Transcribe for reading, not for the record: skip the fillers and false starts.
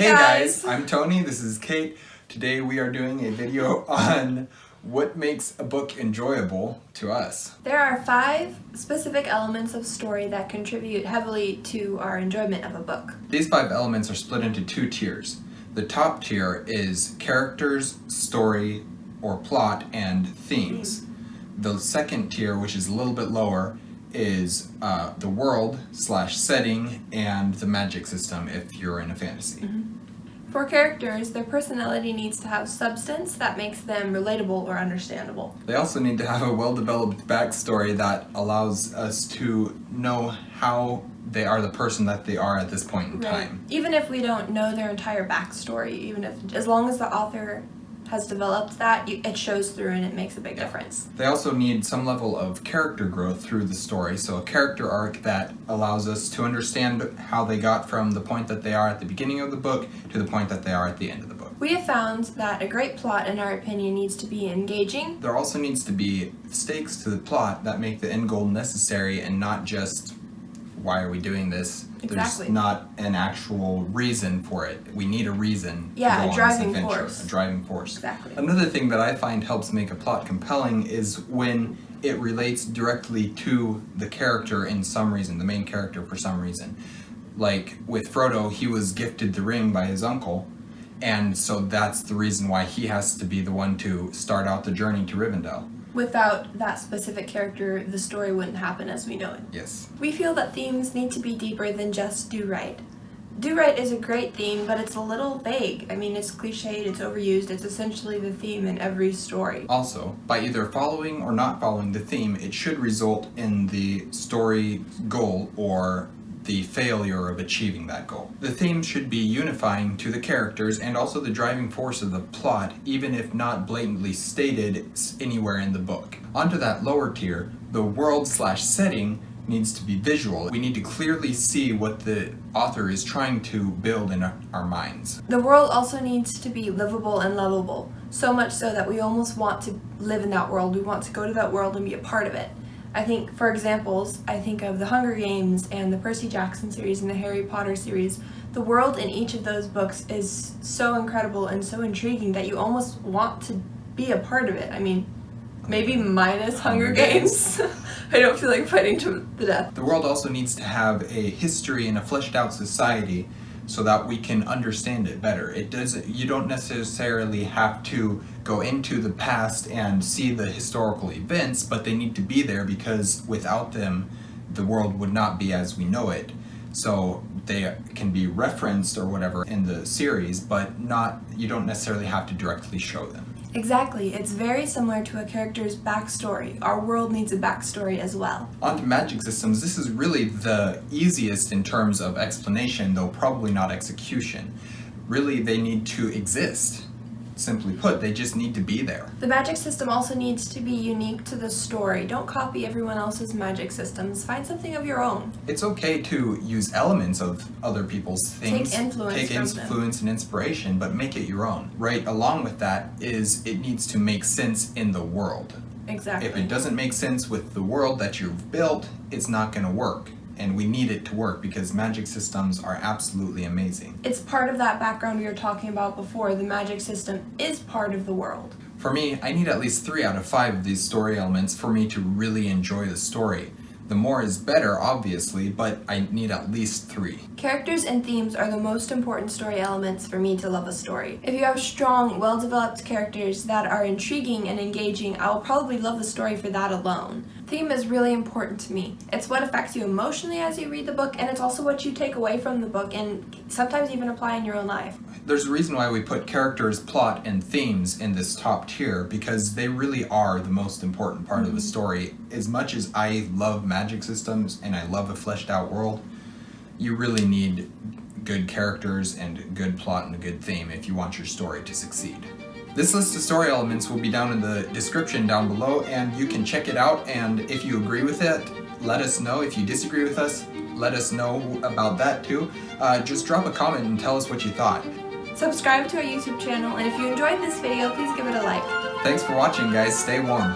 Hey guys, I'm Tony, this is Kate. Today we are doing a video on what makes a book enjoyable to us. There are 5 specific elements of story that contribute heavily to our enjoyment of a book. These 5 elements are split into 2 tiers. The top tier is characters, story, or plot, and themes. The second tier, which is a little bit lower, is the world/setting and the magic system if you're in a fantasy. For characters, their personality needs to have substance that makes them relatable or understandable. They also need to have a well-developed backstory that allows us to know how they are the person that they are at this point in time. Even if we don't know their entire backstory, as long as the author has developed that, it shows through and it makes a big difference. They also need some level of character growth through the story, so a character arc that allows us to understand how they got from the point that they are at the beginning of the book to the point that they are at the end of the book. We have found that a great plot, in our opinion, needs to be engaging. There also needs to be stakes to the plot that make the end goal necessary and not just, why are we doing this? Exactly. There's not an actual reason for it. We need a reason to go A on driving this adventure. force. A driving force. Exactly. Another thing that I find helps make a plot compelling is when it relates directly to the character in some reason, the main character for some reason. Like with Frodo, he was gifted the ring by his uncle, and so that's the reason why he has to be the one to start out the journey to Rivendell. Without that specific character, the story wouldn't happen as we know it. Yes. We feel that themes need to be deeper than just do right. Do right is a great theme, but it's a little vague. I mean, it's cliched, it's overused, it's essentially the theme in every story. Also, by either following or not following the theme, it should result in the story goal or the failure of achieving that goal. The theme should be unifying to the characters and also the driving force of the plot, even if not blatantly stated anywhere in the book. Onto that lower tier, the world/setting needs to be visual. We need to clearly see what the author is trying to build in our minds. The world also needs to be livable and lovable, so much so that we almost want to live in that world. We want to go to that world and be a part of it. I think, for examples, I think of the Hunger Games and the Percy Jackson series and the Harry Potter series. The world in each of those books is so incredible and so intriguing that you almost want to be a part of it. I mean, maybe minus Hunger Games. I don't feel like fighting to the death. The world also needs to have a history and a fleshed out society so that we can understand it better. You don't necessarily have to go into the past and see the historical events, but they need to be there because without them, the world would not be as we know it. So they can be referenced or whatever in the series, but you don't necessarily have to directly show them. Exactly. It's very similar to a character's backstory. Our world needs a backstory as well. On to magic systems, this is really the easiest in terms of explanation, though probably not execution. Really, they need to exist. Simply put, they just need to be there. The magic system also needs to be unique to the story. Don't copy everyone else's magic systems. Find something of your own. It's okay to use elements of other people's things. Take influence and inspiration, but make it your own. Right along with that is it needs to make sense in the world. Exactly. If it doesn't make sense with the world that you've built, it's not going to work. And we need it to work because magic systems are absolutely amazing. It's part of that background we were talking about before. The magic system is part of the world. For me, I need at least 3 out of 5 of these story elements for me to really enjoy the story. The more is better, obviously, but I need at least 3. Characters and themes are the most important story elements for me to love a story. If you have strong, well-developed characters that are intriguing and engaging, I will probably love the story for that alone. Theme is really important to me. It's what affects you emotionally as you read the book, and it's also what you take away from the book and sometimes even apply in your own life. There's a reason why we put characters, plot, and themes in this top tier because they really are the most important part of the story. As much as I love magic systems and I love a fleshed out world, you really need good characters and good plot and a good theme if you want your story to succeed. This list of story elements will be down in the description down below, and you can check it out, and if you agree with it, let us know. If you disagree with us, let us know about that too. Just drop a comment and tell us what you thought. Subscribe to our YouTube channel, and if you enjoyed this video, please give it a like. Thanks for watching, guys. Stay warm.